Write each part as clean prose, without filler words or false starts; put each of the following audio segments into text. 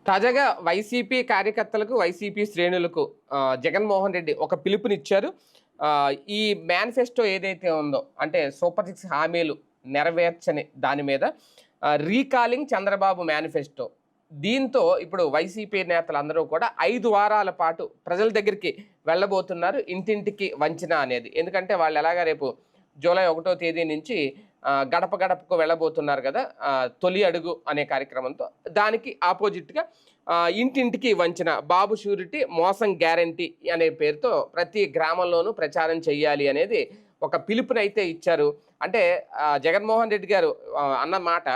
తాజాగా వైసీపీ కార్యకర్తలకు, వైసీపీ శ్రేణులకు జగన్మోహన్ రెడ్డి ఒక పిలుపునిచ్చారు. ఈ మేనిఫెస్టో ఏదైతే ఉందో అంటే సూపర్ 6 హామీలు నెరవేర్చని దాని మీద రీకాలింగ్ చంద్రబాబు మేనిఫెస్టో. దీంతో ఇప్పుడు వైసీపీ నేతలందరూ కూడా 5 వారాల పాటు ప్రజల దగ్గరికి వెళ్ళబోతున్నారు. ఇంటింటికి వంచన అనేది. ఎందుకంటే వాళ్ళు ఎలాగా రేపు జూలై 1వ తేదీ నుంచి గడప గడపకు వెళ్ళబోతున్నారు కదా, తొలి అడుగు అనే కార్యక్రమంతో. దానికి ఆపోజిట్గా ఇంటింటికి వంచిన బాబు షూరిటీ మోసం గ్యారంటీ అనే పేరుతో ప్రతి గ్రామంలోనూ ప్రచారం చెయ్యాలి అనేది ఒక పిలుపునైతే ఇచ్చారు. అంటే జగన్మోహన్ రెడ్డి గారు అన్న మాట,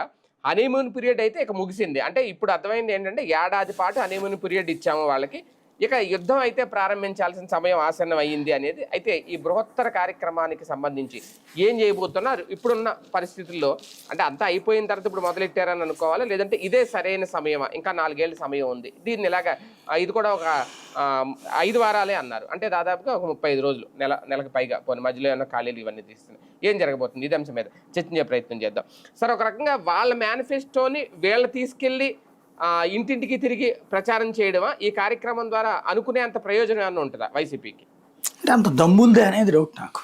హనీమూన్ పీరియడ్ అయితే ఇక ముగిసింది. అంటే ఇప్పుడు అర్థమైంది ఏంటంటే ఏడాది పాటు హనీమూన్ పీరియడ్ ఇచ్చాము వాళ్ళకి, ఇక యుద్ధం అయితే ప్రారంభించాల్సిన సమయం ఆసన్నం అయ్యింది అనేది. అయితే ఈ బృహత్తర కార్యక్రమానికి సంబంధించి ఏం చేయబోతున్నారు ఇప్పుడున్న పరిస్థితుల్లో? అంటే అంతా అయిపోయిన తర్వాత ఇప్పుడు మొదలెట్టారని అనుకోవాలి, లేదంటే ఇదే సరైన సమయమా? ఇంకా 4 ఏళ్ళ సమయం ఉంది. దీన్ని ఇలాగా ఇది కూడా ఒక 5 వారాలే అన్నారు. అంటే దాదాపుగా ఒక 35 రోజులు, నెలకు పైగా. పోనీ మధ్యలో ఏమైనా ఖాళీలు ఇవన్నీ తీస్తున్నాయి. ఏం జరగబోతుంది ఇదే అంశం మీద చర్చించే ప్రయత్నం చేద్దాం. సార్, ఒక రకంగా వాళ్ళ మేనిఫెస్టోని వీళ్ళు తీసుకెళ్ళి ఇంటింటికి తిరిగి ప్రచారం చేయడమా ఈ కార్యక్రమం ద్వారా? అనుకునే అంత ప్రయోజనం ఏమన్నా ఉంటుందా వైసీపీకి? అంటే అంత దమ్ముంది అనేది డౌట్ నాకు,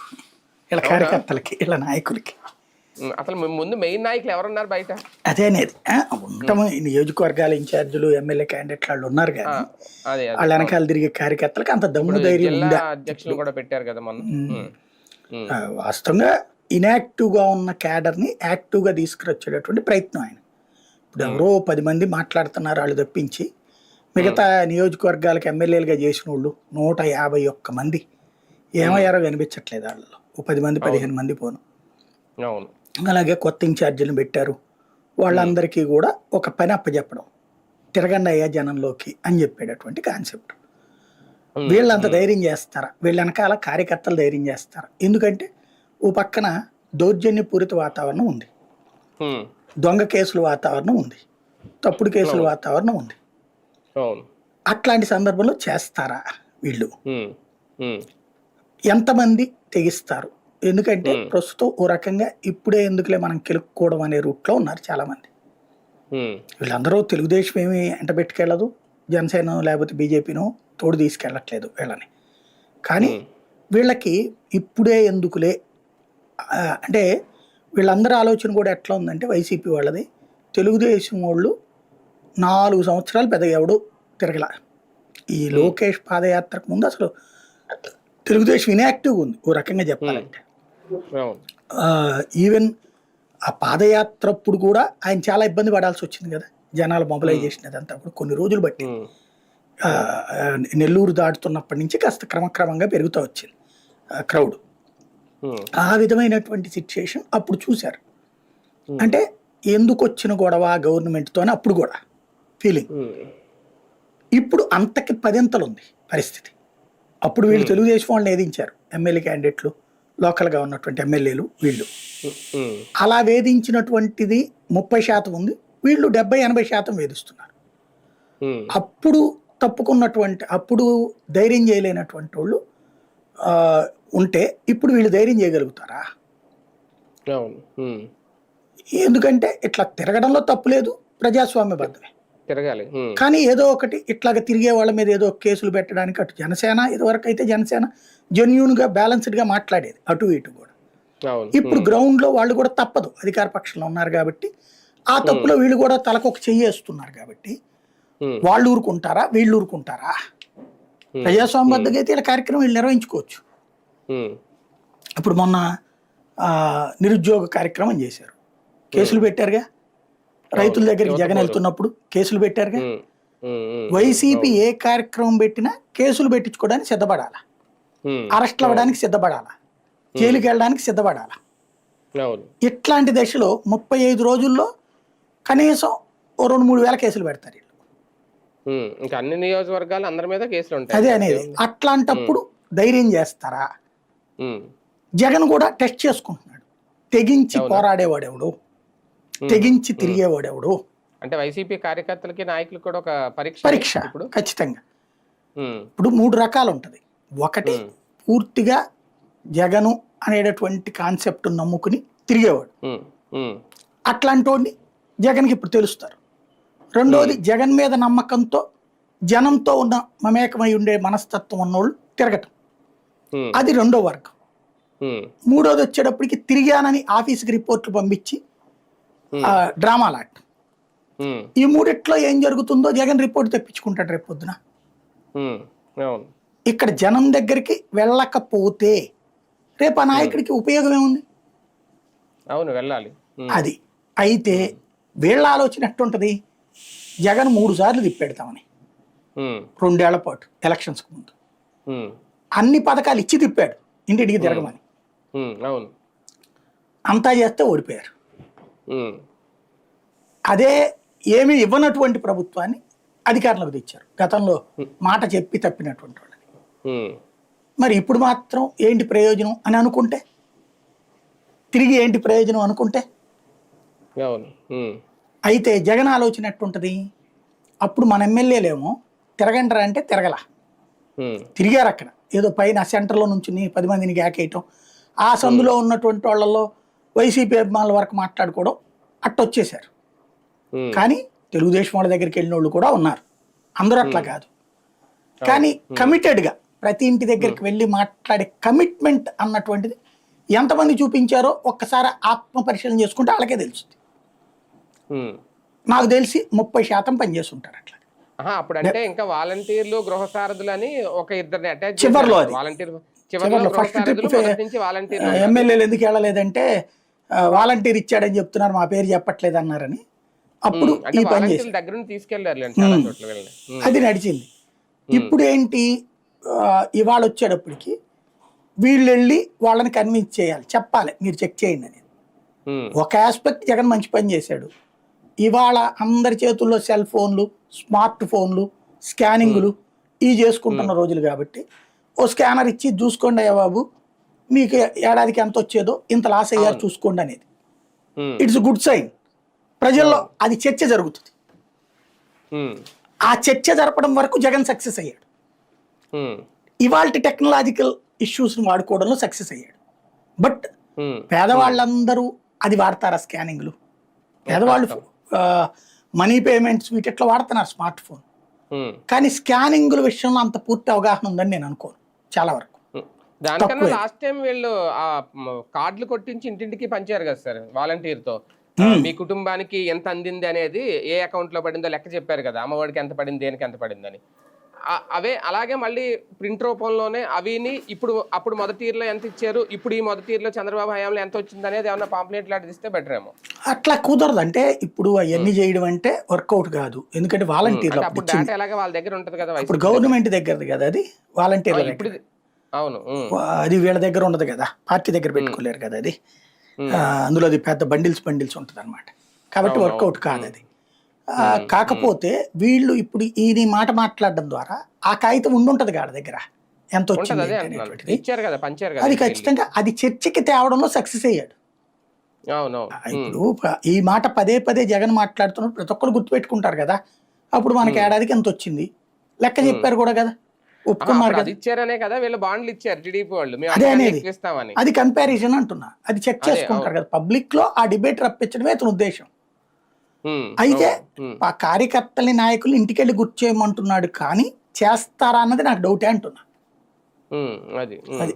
ఇలా కార్యకర్తలకి, ఇలా నాయకులకి. అసలు ముందు మెయిన్ నాయకులు ఎవరున్నారు బయట? అదే అనేది ఉండటం. నియోజకవర్గాల ఇన్ఛార్జీలు, ఎమ్మెల్యే క్యాండిడేట్లు వాళ్ళు ఉన్నారు కానీ వాళ్ళ వెనకాల తిరిగే కార్యకర్తలకు అంత దమ్ము ధైర్యం ఉందా? అధ్యక్షులు కూడా పెట్టారు కదా మొన్న. వాస్తవంగా ఇన్యాక్టివ్ గా ఉన్న క్యాడర్ ని యాక్టివ్ గా తీసుకురొచ్చేటటువంటి ప్రయత్నం ఆయన. ఇప్పుడు ఎవరో 10 మంది మాట్లాడుతున్నారు వాళ్ళు తప్పించి, మిగతా నియోజకవర్గాలకు ఎమ్మెల్యేలుగా చేసిన వాళ్ళు 151 మంది ఏమయ్యారో కనిపించట్లేదు. వాళ్ళలో 10 మంది 15 మంది పోను. అలాగే కొత్త ఇన్ఛార్జీలను పెట్టారు. వాళ్ళందరికీ కూడా ఒక పని అప్పచెప్పడం, తిరగండి అయ్యా జనంలోకి అని చెప్పేటటువంటి కాన్సెప్ట్. వీళ్ళంత ధైర్యం చేస్తారా? వీళ్ళ వెనకాల కార్యకర్తలు ధైర్యం చేస్తారా? ఎందుకంటే ఓ పక్కన దౌర్జన్యపూరిత వాతావరణం ఉంది, దొంగ కేసుల వాతావరణం ఉంది, తప్పుడు కేసుల వాతావరణం ఉంది. అట్లాంటి సందర్భంలో చేస్తారా వీళ్ళు? ఎంతమంది తెగిస్తారు? ఎందుకంటే ప్రస్తుతం ఓ రకంగా ఇప్పుడే ఎందుకులే మనం కెలుక్కోవడం అనే రూట్లో ఉన్నారు చాలా మంది. వీళ్ళందరూ తెలుగుదేశం ఏమి ఎంట పెట్టుకెళ్ళదు, జనసేన లేకపోతే బీజేపీనో తోడు తీసుకెళ్ళట్లేదు వీళ్ళని. కానీ వీళ్ళకి ఇప్పుడే ఎందుకులే అంటే వీళ్ళందరూ ఆలోచన కూడా ఎట్లా ఉందంటే, వైసీపీ వాళ్ళది, తెలుగుదేశం వాళ్ళు 4 సంవత్సరాలు పెద్దగా ఎవడు తిరగల. ఈ లోకేష్ పాదయాత్రకు ముందు అసలు తెలుగుదేశం ఇన్యాక్టివ్గా ఉంది ఓ రకంగా చెప్పాలంటే. ఈవెన్ ఆ పాదయాత్ర అప్పుడు కూడా ఆయన చాలా ఇబ్బంది పడాల్సి వచ్చింది కదా, జనాల మొబిలైజేషన్ అదంతా కూడా కొన్ని రోజులు బట్టి. నెల్లూరు దాటుతున్నప్పటి నుంచి కాస్త క్రమక్రమంగా పెరుగుతూ వచ్చింది క్రౌడ్. ఆ విధమైనటువంటి సిచ్యుయేషన్ అప్పుడు చూశారు. అంటే ఎందుకు వచ్చిన గొడవ గవర్నమెంట్తోనే అప్పుడు కూడా ఫీలింగ్. ఇప్పుడు అంతకి 10 ఉంది పరిస్థితి. అప్పుడు వీళ్ళు తెలుగుదేశం వాళ్ళని వేధించారు, ఎమ్మెల్యే క్యాండిడేట్లు, లోకల్గా ఉన్నటువంటి ఎమ్మెల్యేలు వీళ్ళు. అలా వేధించినటువంటిది 30% ఉంది, వీళ్ళు 70-80% వేధిస్తున్నారు. అప్పుడు తప్పుకున్నటువంటి, అప్పుడు ధైర్యం చేయలేనటువంటి వాళ్ళు ఉంటే ఇప్పుడు వీళ్ళు ధైర్యం చేయగలుగుతారా? ఎందుకంటే ఇట్లా తిరగడంలో తప్పు లేదు, ప్రజాస్వామ్యబద్ధమే తిరగాలి. కానీ ఏదో ఒకటి ఇట్లాగ తిరిగే వాళ్ళ మీద ఏదో కేసులు పెట్టడానికి, అటు జనసేన ఇదివరకు అయితే జనసేన జెన్యూన్ గా బ్యాలెన్స్డ్ గా మాట్లాడేది, అటు ఇటు కూడా. ఇప్పుడు గ్రౌండ్ లో వాళ్ళు కూడా తప్పదు, అధికార పక్షంలో ఉన్నారు కాబట్టి ఆ తప్పులో వీళ్ళు కూడా తలకొక చెయ్యేస్తున్నారు కాబట్టి వాళ్ళు ఊరుకుంటారా వీళ్ళు ఊరుకుంటారా? ప్రజాస్వామ్యబద్ధంగా అయితే ఇలా కార్యక్రమం వీళ్ళు నిర్వహించుకోవచ్చు. ఇప్పుడు మొన్న నిరుద్యోగ కార్యక్రమం చేశారు, కేసులు పెట్టారుగా. రైతుల దగ్గరికి జగన్ వెళ్తున్నప్పుడు కేసులు పెట్టారుగా. వైసీపీ ఏ కార్యక్రమం పెట్టినా కేసులు పెట్టించుకోవడానికి సిద్ధపడాలా, అరెస్ట్లు అవ్వడానికి సిద్ధపడాలా, జైలుకి వెళ్ళడానికి సిద్ధపడాలా. ఇట్లాంటి దశలో 35 రోజుల్లో కనీసం 2-3 వేల కేసులు పెడతారు. అన్ని నియోజకవర్గాలు అందరి మీద కేసులు ఉంటాయి. అదే అనేది. అట్లాంటప్పుడు ధైర్యం చేస్తారా? జగన్ కూడా టెస్ట్ చేసుకుంటున్నాడు, తెగించి పోరాడేవాడెవడు, తెగించి తిరిగేవాడెవడు. అంటే వైసీపీ కార్యకర్తలకి నాయకులకు కూడా ఒక పరీక్ష ఇప్పుడు ఖచ్చితంగా. ఇప్పుడు 3 రకాలు ఉంటది. ఒకటి పూర్తిగా జగను అనేటటువంటి కాన్సెప్ట్ నమ్ముకుని తిరిగేవాడు, అట్లాంటి వాడిని జగన్కి ఇప్పుడు తెలుస్తారు. రెండోది జగన్ మీద నమ్మకంతో జనంతో ఉన్న మమేకమై ఉండే మనస్తత్వం ఉన్నోళ్ళు తిరగటం, అది రెండో వర్గం. మూడోది వచ్చేటప్పటికి తిరిగానని ఆఫీస్కి రిపోర్ట్లు పంపించి డ్రామాలు ఆడటం. ఈ మూడిట్లో ఏం జరుగుతుందో జగన్ రిపోర్ట్ తెప్పించుకుంటాడు రేపు పొద్దున. ఇక్కడ జనం దగ్గరికి వెళ్ళకపోతే రేపు ఆ నాయకుడికి ఉపయోగం ఏముంది? అవును, వెళ్ళాలి. అది అయితే వీళ్ళ ఆలోచన ఎట్టుంటది, జగన్ 3 సార్లు తిప్పెడతామని 2 ఏళ్ల పాటు ఎలక్షన్స్కి ముందు అన్ని పథకాలు ఇచ్చి తిప్పాడు ఇంటింటికి తిరగమని. అవును, అంతా చేస్తే ఓడిపోయారు. అదే ఏమీ ఇవ్వనటువంటి ప్రభుత్వాన్ని అధికారంలోకి తెచ్చారు, గతంలో మాట చెప్పి తప్పినటువంటి వాళ్ళని. మరి ఇప్పుడు మాత్రం ఏంటి ప్రయోజనం అని అనుకుంటే, తిరిగి ఏంటి ప్రయోజనం అనుకుంటే, అయితే జగన్ ఆలోచన ఎట్టుంటది, అప్పుడు మన ఎమ్మెల్యేలేమో తిరగంటారా అంటే తిరగల, తిరిగారు అక్కడ ఏదో పైన సెంటర్లో నుంచి 10 మందిని గ్యాకేయటం, ఆ సందులో ఉన్నటువంటి వాళ్ళలో వైసీపీ అభిమానుల వరకు మాట్లాడుకోవడం అట్టొచ్చేశారు. కానీ తెలుగుదేశం వాళ్ళ దగ్గరికి వెళ్ళిన వాళ్ళు కూడా ఉన్నారు, అందరూ అట్లా కాదు. కానీ కమిటెడ్గా ప్రతి ఇంటి దగ్గరికి వెళ్ళి మాట్లాడే కమిట్మెంట్ అన్నటువంటిది ఎంతమంది చూపించారో ఒక్కసారి ఆత్మ పరిశీలన చేసుకుంటే వాళ్ళకే తెలుస్తుంది. నాకు తెలిసి 30% పనిచేస్తుంటారు అట్లా. అప్పుడు అంటే ఇంకా వాలంటీర్లు గృహ సారథులు అని ఒక ఇద్దరిని అటాచ్ చివరిలో ఫస్ట్ ట్రిప్ ఎమ్మెల్యేలు ఎందుకు వెళ్ళలేదంటే వాలంటీర్ ఇచ్చాడని చెప్తున్నారు, మా పేరు చెప్పట్లేదు అన్నారని. అప్పుడు ఈ పని చేసి దగ్గర తీసుకెళ్లారు, అది నడిచింది. ఇప్పుడు ఏంటి, ఇవాళ వచ్చేటప్పటికి వీళ్ళు వెళ్ళి వాళ్ళని కన్విన్స్ చేయాలి, చెప్పాలి మీరు చెక్ చేయండి అనేది. ఒక ఆస్పెక్ట్ జగన్ మంచి పని చేశాడు. ఇవాళ అందరి చేతుల్లో సెల్ ఫోన్లు, స్మార్ట్ ఫోన్లు, స్కానింగ్లు ఇవి చేసుకుంటున్న రోజులు కాబట్టి ఓ స్కానర్ ఇచ్చి చూసుకోండి అయ్యా బాబు, మీకు ఏడాదికి ఎంత వచ్చేదో ఇంత లాస్ అయ్యారు చూసుకోండి అనేది. It's good sign. ప్రజల్లో అది చర్చ జరుగుతుంది. ఆ చర్చ జరపడం వరకు జగన్ సక్సెస్ అయ్యాడు. ఇవాళ టెక్నాలజికల్ ఇష్యూస్ని వాడుకోవడంలో సక్సెస్ అయ్యాడు. బట్ పేదవాళ్ళందరూ అది వాడతారా స్కానింగ్లు? పేదవాళ్ళు మనీ పేమెంట్స్ వీటిట్లో వాడుతున్నారు స్మార్ట్ ఫోన్, కానీ స్కానింగ్ల విషయంలో అంత పూర్తి అవగాహన ఉందని నేను అనుకోను చాలా వరకు. దానికన్నా లాస్ట్ టైం వీళ్ళు ఆ కార్డులు కొట్టించి ఇంటింటికి పంచారు కదా సార్ వాలంటీర్తో, మీ కుటుంబానికి ఎంత అందింది అనేది, ఏ అకౌంట్ లో పడిందో లెక్క చెప్పారు కదా, అమ్మఒడికి ఎంత పడింది, దేనికి ఎంత పడిందని. అవే అలాగే మళ్ళీ ప్రింట్ రూపంలోనే అవిని ఇప్పుడు అప్పుడు మొదటి తీరులో ఎంత ఇచ్చారు, ఇప్పుడు ఈ మొదటి తీరులో చంద్రబాబు హయాంలో ఎంత వచ్చింది అనేది ఏమన్నా పాంప్లెట్ లాంటిది ఇస్తే బెటర్ ఏమో. అట్లా కుదరదు. అంటే ఇప్పుడు అవన్నీ చేయడం అంటే వర్కౌట్ కాదు, ఎందుకంటే వాలంటీర్లు అప్పుడు డేటా ఎలాగా వాళ్ళ దగ్గర ఉంటది కదా, ఇప్పుడు గవర్నమెంట్ దగ్గరది కదా అది, వాలంటీర్ల ఇప్పుడు అవును అది వీళ్ళ దగ్గర ఉండదు కదా, పార్టీ దగ్గర పెట్టుకోలేరు కదా అది. అందులో అది పెద్ద బండిల్స్ ఉంటుంది అనమాట, కాబట్టి వర్కౌట్ కాదు అది. కాకపోతే వీళ్ళు ఇప్పుడు ఈ మాట మాట్లాడడం ద్వారా ఆ కాగితం ఉండుంటది కాడ దగ్గర ఎంత వచ్చింది, అది ఖచ్చితంగా అది చర్చకి తేవడంలో సక్సెస్ అయ్యాడు. ఇప్పుడు ఈ మాట పదే జగన్ మాట్లాడుతున్నప్పుడు ప్రతి ఒక్కరు గుర్తుపెట్టుకుంటారు కదా, అప్పుడు మనకి ఏడాదికి ఎంత వచ్చింది లెక్క చెప్పారు కూడా కదా, ఒప్పుకున్నారు కదా, ఇచ్చారనే కదా వీళ్ళు బాండ్లు ఇచ్చారు టీడీపీ వాళ్ళు. అదే అనేది, అది కంపారిజన్ అంటున్నా, అది చెక్ చేసుకుంటారు కదా పబ్లిక్ లో. ఆ డిబేట్ రప్పించడమే అతని ఉద్దేశం. అయితే ఆ కార్యకర్తల్ని నాయకులు ఇంటికెళ్ళి గుర్తు చేయమంటున్నాడు, కానీ చేస్తారా అన్నది నాకు డౌటే అంటున్నా. అది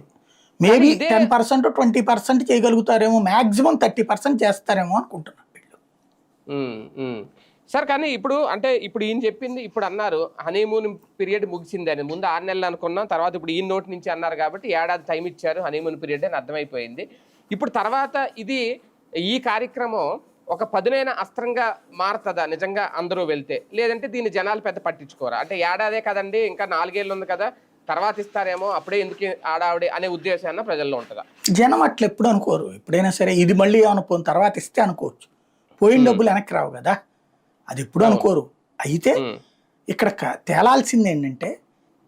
మేబీ 10% 20% చేయగలుగుతారేమో, మాక్సిమం 30% చేస్తారేమో అనుకుంటున్నా సార్. కానీ ఇప్పుడు అంటే ఇప్పుడు ఈయన చెప్పింది, ఇప్పుడు అన్నారు హనీమూన్ పీరియడ్ ముగిసింది అని, ముందు 6 నెలలు అనుకున్నాం, తర్వాత ఇప్పుడు ఈ నోటి నుంచి అన్నారు కాబట్టి ఏడాది టైం ఇచ్చారు హనీమూన్ పీరియడ్ అని అర్థమైపోయింది. ఇప్పుడు తర్వాత ఇది ఈ కార్యక్రమం ఒక పదునైన అస్త్రంగా మారుతుందా నిజంగా అందరూ వెళ్తే, లేదంటే దీన్ని జనాలు పెద్ద పట్టించుకోరా? అంటే ఏడాదే కదండి, ఇంకా 4 ఏళ్ళు ఉంది కదా, తర్వాత ఇస్తారేమో, అప్పుడే ఎందుకు ఆడావిడే అనే ఉద్దేశాన్ని ప్రజల్లో ఉంటుందా? జనం అట్లా ఎప్పుడు అనుకోరు. ఎప్పుడైనా సరే ఇది మళ్ళీ అనుకోని తర్వాత ఇస్తే అనుకోవచ్చు, పోయిన డబ్బులు వెనక్కి రావు కదా, అది ఎప్పుడు అనుకోరు. అయితే ఇక్కడ తేలాల్సింది ఏంటంటే,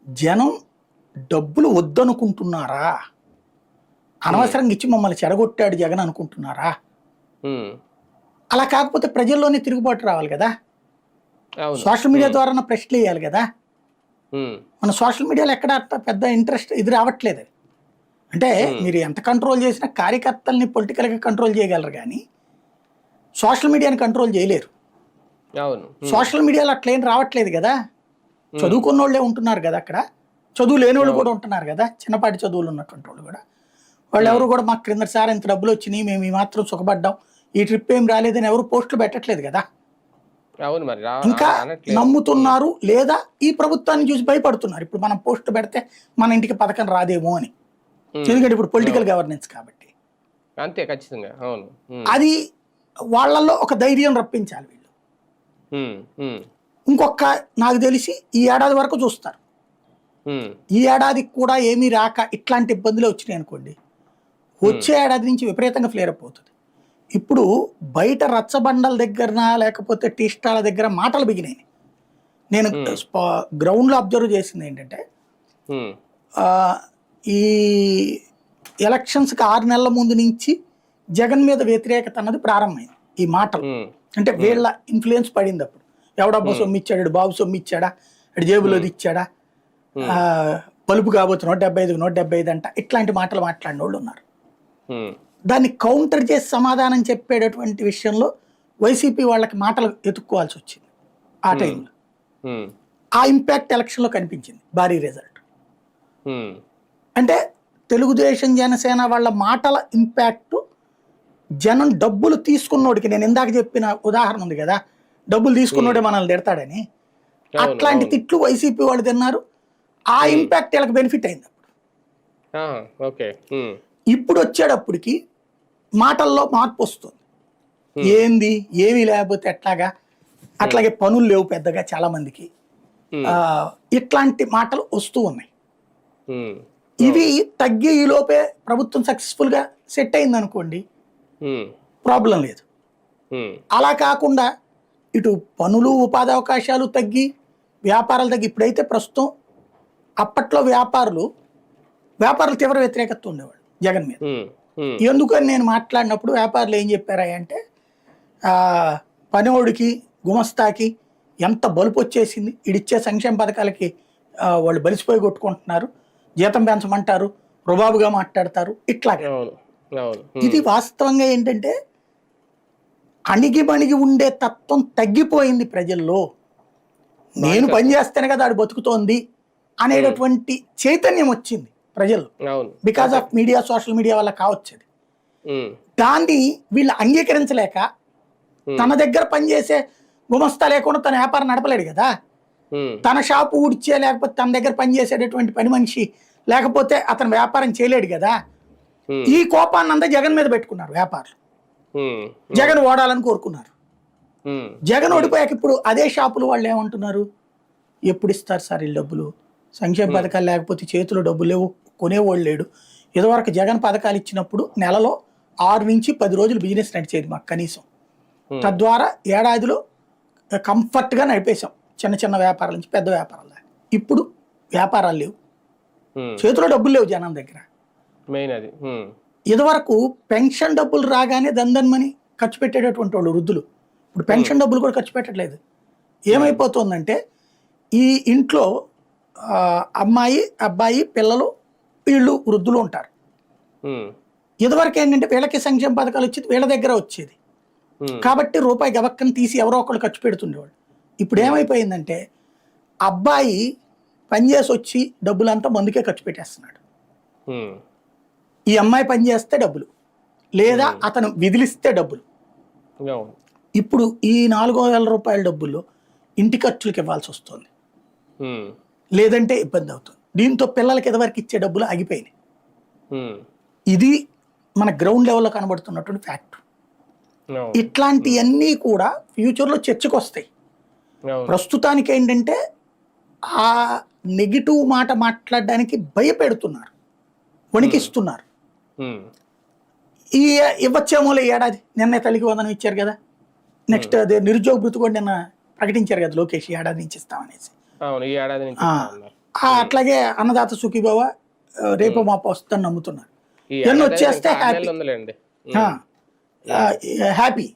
జనం డబ్బులు వద్దనుకుంటున్నారా, అనవసరంగా ఇచ్చి మమ్మల్ని చెడగొట్టాడు జగన్ అనుకుంటున్నారా? అలా కాకపోతే ప్రజల్లోనే తిరుగుబాటు రావాలి కదా, సోషల్ మీడియా ద్వారా ప్రశ్నలు వేయాలి కదా. మన సోషల్ మీడియాలో ఎక్కడ పెద్ద ఇంట్రెస్ట్ ఇది రావట్లేదు. అంటే మీరు ఎంత కంట్రోల్ చేసినా కార్యకర్తల్ని పొలిటికల్గా కంట్రోల్ చేయగలరు, కానీ సోషల్ మీడియాని కంట్రోల్ చేయలేరు. అవును. సోషల్ మీడియాలో అట్లా ఏం రావట్లేదు కదా. చదువుకున్న వాళ్ళే ఉంటున్నారు కదా అక్కడ, చదువు లేని వాళ్ళు కూడా ఉంటున్నారు కదా, చిన్నపాటి చదువులు ఉన్నటువంటి వాళ్ళు కూడా. వాళ్ళు ఎవరు కూడా మాకు క్రిందసారి ఇంత డబ్బులు వచ్చినాయి, మేము ఈ మాత్రం సుఖపడ్డాం, ఈ ట్రిప్ ఏం రాలేదని ఎవరు పోస్టులు పెట్టట్లేదు కదా. అవును మరి ఇంకా అనట్లేదు. నమ్ముతున్నారు లేదా ఈ ప్రభుత్వాన్ని చూసి భయపడుతున్నారు. ఇప్పుడు మనం పోస్టులు పెడితే మన ఇంటికి పథకం రాదేమో అని. ఎందుకంటే ఇప్పుడు పొలిటికల్ గవర్నెన్స్ కాబట్టి అంతే ఖచ్చితంగా. అవును. అది వాళ్ళల్లో ఒక ధైర్యం రప్పించాలి వీళ్ళు. ఇంకొక నాకు తెలిసి ఈ ఏడాది వరకు చూస్తారు. ఈ ఏడాదికి కూడా ఏమీ రాక ఇట్లాంటి ఇబ్బందులు వచ్చినాయి అనుకోండి, వచ్చే ఏడాది నుంచి విపరీతంగా ఫ్లేర్ అప్ అవుతుంది. ఇప్పుడు బయట రచ్చబండల దగ్గర లేకపోతే టీ స్టాల దగ్గర మాటలు బిగినాయి. నేను గ్రౌండ్లో అబ్జర్వ్ చేసింది ఏంటంటే, ఈ ఎలక్షన్స్కి 6 నెలల ముందు నుంచి జగన్ మీద వ్యతిరేకత అన్నది ప్రారంభమైంది. ఈ మాటలు అంటే వీళ్ళ ఇన్ఫ్లుయెన్స్ పడింది. అప్పుడు ఎవడబ్బా సొమ్మిచ్చాడు, బాబు సొమ్మిచ్చాడా, అటు జేబులోది ఇచ్చాడా, పలుపు కాబోతు 175 175 అంట, ఇట్లాంటి మాటలు మాట్లాడిన వాళ్ళు ఉన్నారు. దాన్ని కౌంటర్ చేసి సమాధానం చెప్పేటటువంటి విషయంలో వైసీపీ వాళ్ళకి మాటలు ఎత్తుక్కోవాల్సి వచ్చింది ఆ టైంలో. ఆ ఇంపాక్ట్ ఎలక్షన్లో కనిపించింది, భారీ రిజల్ట్. అంటే తెలుగుదేశం జనసేన వాళ్ళ మాటల ఇంపాక్ట్ జనం డబ్బులు తీసుకున్నోడికి, నేను ఇందాక చెప్పిన ఉదాహరణ ఉంది కదా, డబ్బులు తీసుకున్నోడే మనల్ని తిడతాడని, అట్లాంటి తిట్లు వైసీపీ వాళ్ళు తిన్నారు. ఆ ఇంపాక్ట్ వీళ్ళకి బెనిఫిట్ అయింది. ఇప్పుడు వచ్చేటప్పటికి మాటల్లో మార్పు వస్తుంది. ఏంది ఏమీ లేకపోతే ఎట్లాగా, అట్లాగే పనులు లేవు పెద్దగా చాలా మందికి, ఇట్లాంటి మాటలు వస్తూ ఉన్నాయి. ఇవి తగ్గి ఈ లోపే ప్రభుత్వం సక్సెస్ఫుల్ గా సెట్ అయింది అనుకోండి, ప్రాబ్లం లేదు. అలా కాకుండా ఇటు పనులు ఉపాధి అవకాశాలు తగ్గి వ్యాపారాలు తగ్గి, ఇప్పుడైతే ప్రస్తుతం అప్పట్లో వ్యాపారులు తీవ్ర వ్యతిరేకత ఉండేవాళ్ళు జగన్ మీద. ఎందుకని నేను మాట్లాడినప్పుడు వ్యాపారులు ఏం చెప్పారా అంటే, పనివాడికి గుమస్తాకి ఎంత బలుపు వచ్చేసింది, ఇడిచ్చే సంక్షేమ పథకాలకి వాళ్ళు బలిసిపోయి కొట్టుకుంటున్నారు, జీతం పెంచమంటారు, రుబాబుగా మాట్లాడతారు, ఇట్లాగే. ఇది వాస్తవంగా ఏంటంటే అణిగి మణిగి ఉండే తత్వం తగ్గిపోయింది ప్రజల్లో. నేను పని చేస్తేనే కదా ఆడు బతుకుతోంది అనేటటువంటి చైతన్యం వచ్చింది ప్రజల్లో, because of media, social media వల్ల కావచ్చు. దాన్ని వీళ్ళు అంగీకరించలేక తన దగ్గర పనిచేసే గుమస్తా లేకుండా తన వ్యాపారం నడపలేడు కదా, తన షాపు ఊడ్చే లేకపోతే తన దగ్గర పనిచేసేటటువంటి పని మనిషి లేకపోతే అతను వ్యాపారం చేయలేడు కదా. ఈ కోపాన్ని అంతా జగన్ మీద పెట్టుకున్నారు వ్యాపారులు, జగన్ ఓడాలని కోరుకున్నారు. జగన్ ఓడిపోయాక ఇప్పుడు అదే షాపులు వాళ్ళు ఏమంటున్నారు, ఎప్పుడు ఇస్తారు సార్ వీళ్ళు డబ్బులు, సంక్షేమ పథకాలు లేకపోతే చేతిలో డబ్బులు లేవు, కొనేవాళ్ళు లేడు. ఇదివరకు జగన్ పథకాలు ఇచ్చినప్పుడు నెలలో 6 నుంచి 10 రోజులు బిజినెస్ నడిచేది మాకు కనీసం. తద్వారా ఏడాదిలో కంఫర్ట్గా నడిపేశాం, చిన్న చిన్న వ్యాపారాల నుంచి పెద్ద వ్యాపారాల దాకా. ఇప్పుడు వ్యాపారాలు లేవు, చేతిలో డబ్బులు లేవు జనం దగ్గర. ఇదివరకు పెన్షన్ డబ్బులు రాగానే దందన్మని ఖర్చు పెట్టేటటువంటి వాళ్ళు వృద్ధులు, ఇప్పుడు పెన్షన్ డబ్బులు కూడా ఖర్చు పెట్టట్లేదు. ఏమైపోతుందంటే ఈ ఇంట్లో అమ్మాయి అబ్బాయి పిల్లలు వీళ్ళు వృద్ధులు ఉంటారు. ఇదివరకు ఏంటంటే వీళ్ళకి సంక్షేమ పథకాలు వచ్చేది వీళ్ళ దగ్గర వచ్చేది కాబట్టి రూపాయి గబక్కని తీసి ఎవరో ఒకళ్ళు ఖర్చు పెడుతుండేవాళ్ళు. ఇప్పుడు ఏమైపోయిందంటే అబ్బాయి పనిచేసి వచ్చి డబ్బులంతా మందుకే ఖర్చు పెట్టేస్తున్నాడు, ఈ అమ్మాయి పనిచేస్తే డబ్బులు లేదా అతను విదిలిస్తే డబ్బులు. ఇప్పుడు ఈ 4,000 రూపాయల డబ్బుల్లో ఇంటి ఖర్చులకు ఇవ్వాల్సి వస్తుంది, లేదంటే ఇబ్బంది అవుతుంది. దీంతో పిల్లలకి ఎదవరకు ఇచ్చే డబ్బులు ఆగిపోయినాయి. ఇది మన గ్రౌండ్ లెవెల్లో కనబడుతున్నటువంటి ఫ్యాక్ట్. ఇట్లాంటివన్నీ కూడా ఫ్యూచర్లో చర్చకు వస్తాయి. ప్రస్తుతానికి ఏంటంటే ఆ నెగిటివ్ మాట మాట్లాడడానికి భయపెడుతున్నారు, వణికిస్తున్నారు. ఈ ఇవ్వచ్చేమో ఏడాది, నిన్న తల్లికి వందనం ఇచ్చారు కదా, నెక్స్ట్ అదే నిరుద్యోగ భృతి కూడా నిన్న ప్రకటించారు కదా లోకేష్, ఏడాది నుంచి ఇస్తామనేసి. అట్లాగే అన్నదాత సుఖీభవ రేపు మాప వస్తుందని నమ్ముతున్నారు. ఇవన్నీ వచ్చేస్తే హ్యాపీ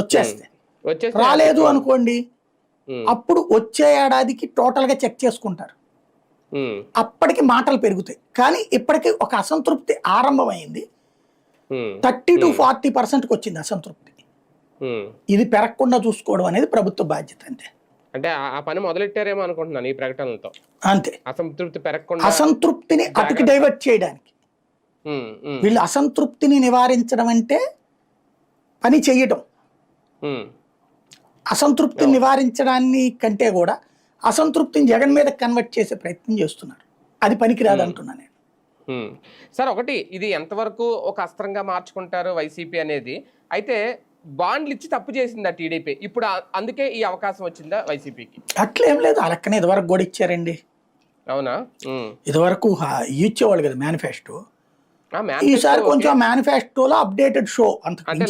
వచ్చేస్తే. రాలేదు అనుకోండి, అప్పుడు వచ్చే ఏడాదికి టోటల్ గా చెక్ చేసుకుంటారు, అప్పటికి మాటలు పెరుగుతాయి. కానీ ఇప్పటికీ ఒక అసంతృప్తి ఆరంభమైంది, 30 to 40% వచ్చింది అసంతృప్తి. ఇది పెరగకుండా చూసుకోవడం అనేది ప్రభుత్వ బాధ్యత అంతే. అంటే ఆ పని మొదలెట్టారేమో అనుకుంటున్నాను ఈ ప్రకటనలతో. అంతే, అసంతృప్తి పెరగకుండా, అసంతృప్తిని అటుకి డైవర్ట్ చేయడానికి. వీళ్ళు అసంతృప్తిని నివారించడం అంటే పని చెయ్యటం. అసంతృప్తిని నివారించడాన్ని కంటే కూడా అసంతృప్తిని జగన్ మీద కన్వర్ట్ చేసే ప్రయత్నం చేస్తున్నారు. అది పనికిరాదు అంటున్నా నేను. సార్ ఒకటి, ఇది ఎంతవరకు ఒక అస్త్రంగా మార్చుకుంటారు వైసీపీ అనేది. అయితే బాండ్లు ఇచ్చి తప్పు చేసిందా టీడీపీ? ఇప్పుడు అందుకే ఈ అవకాశం వచ్చిందా వైసీపీకి? అట్లేం లేదు, ఆ లెక్కనే ఇదివరకు కూడా ఇచ్చారండి. అవునా? ఇదివరకు ఇచ్చేవాళ్ళు కదా మేనిఫెస్టో. ఈసారి కొంచెం మేనిఫెస్టోలో అప్డేటెడ్ షో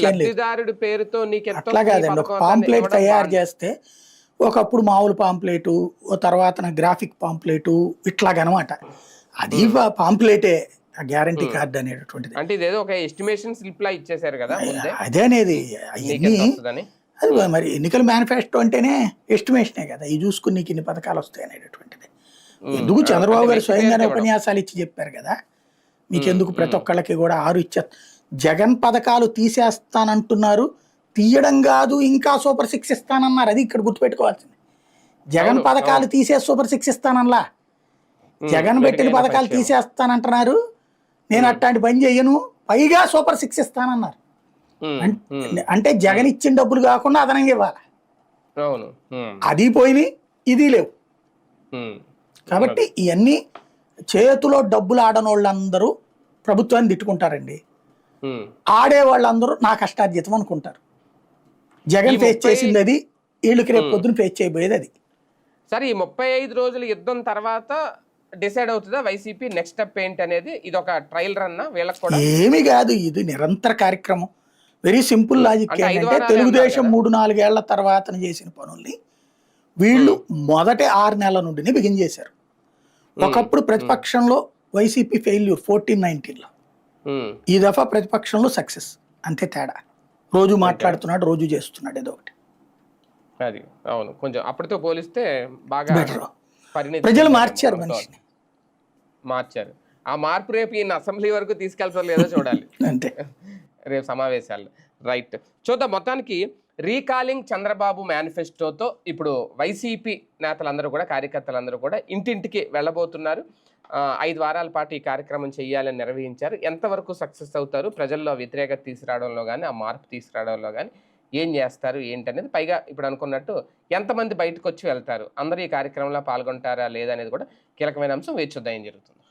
లబ్ధిదారుడి పేరుతో అట్లా కాదండి. ఒక పాంప్లెట్ తయారు చేస్తే ఒకప్పుడు మామూలు పాంప్లెటు, ఓ తర్వాత గ్రాఫిక్ పాంప్లెటు, ఇట్లాగనమాట. అది పాంప్లెటే గ్యారంటీ కార్డు అనేటటువంటిది. అంటే ఇదేదో ఒక ఎస్టిమేషన్ స్లిప్ లా ఇచ్చేసారు కదా అదేనేది. అది మరి ఎన్నికల మేనిఫెస్టో అంటేనే ఎస్టిమేషనే కదా, ఇది చూసుకుని నీకు ఇన్ని పథకాలు వస్తాయి అనేటటువంటిది. ఎందుకు చంద్రబాబు గారు స్వయంగానే ఉపన్యాసాలు ఇచ్చి చెప్పారు కదా, మీకెందుకు ప్రతి ఒక్కళ్ళకి కూడా 6 ఇచ్చారు. జగన్ పథకాలు తీసేస్తానంటున్నారు, తీయడం కాదు ఇంకా సూపర్ 6 ఇస్తానన్నారు. అది ఇక్కడ గుర్తుపెట్టుకోవాల్సింది. జగన్ పథకాలు తీసే సూపర్ 6 ఇస్తానల్లా, జగన్ పెట్టిన పథకాలు తీసేస్తానంటున్నారు. నేను అట్లాంటి పని చెయ్యను, పైగా సూపర్ 6 ఇస్తానన్నారు. అంటే జగన్ ఇచ్చిన డబ్బులు కాకుండా అదనంగా ఇవ్వాలి. అది పోయినాయి, ఇది లేవు. కాబట్టి ఇవన్నీ చేతిలో డబ్బులు ఆడనోళ్ళందరూ ప్రభుత్వాన్ని తిట్టుకుంటారండి, ఆడే వాళ్ళందరూ నా కష్టార్జితం అనుకుంటారు. జగన్ ఫేస్ చేసింది అది, వీళ్ళకి రేపు పొద్దున ఫేస్ చేయబోయేది అది. సరే, ఈ 35 రోజుల యుద్ధం తర్వాత డిసైడ్ అవుతుందా వైసీపీ నెక్స్ట్ స్టెప్ ఏంటి అనేది? ఇది ఒక ట్రయల్ రన్ వీళ్ళకి కూడా ఏమి కాదు, ఇది నిరంతర కార్యక్రమం. వెరీ సింపుల్ లాజిక్ ఏంటంటే, తెలుగుదేశం 3-4 ఏళ్ల తర్వాత చేసిన పనుల్ని వీళ్ళు మొదటి 6 నెలల నుండినే బిగిన్ చేశారు. ఒకప్పుడు ప్రతిపక్షంలో వైసీపీ ఫెయిల్యూర్ 14-19లో, ఈ దఫా ప్రతిపక్షంలో సక్సెస్. అంతే తేడా. రోజు మాట్లాడుతున్నాడు, రోజు చేస్తున్నాడు ఏదో ఒకటి. అది అవును, కొంచెం అప్పటితో పోలిస్తే బాగా ప్రజలు మార్చారు, మనిషిని మార్చారు. ఆ మార్పు రేపు ఈయన అసెంబ్లీ వరకు తీసుకెళ్తారు లేదో చూడాలి. అంతే, రేపు సమావేశాలు. రైట్, చూద్దాం. మొత్తానికి రీకాలింగ్ చంద్రబాబు మేనిఫెస్టోతో ఇప్పుడు వైసీపీ నేతలందరూ కూడా, కార్యకర్తలందరూ కూడా ఇంటింటికి వెళ్ళబోతున్నారు. 5 వారాల పాటు ఈ కార్యక్రమం చేయాలని నిర్వహించారు. ఎంతవరకు సక్సెస్ అవుతారు, ప్రజల్లో వ్యతిరేకత తీసుకురావడంలో కానీ, ఆ మార్పు తీసుకురావడంలో కానీ ఏం చేస్తారు ఏంటనేది, పైగా ఇప్పుడు అనుకున్నట్టు ఎంతమంది బయటకు వచ్చి వెళ్తారు, అందరూ ఈ కార్యక్రమంలో పాల్గొంటారా లేదా అనేది కూడా కీలకమైన అంశం. వేచి చూద్దాం ఏం జరుగుతుంది.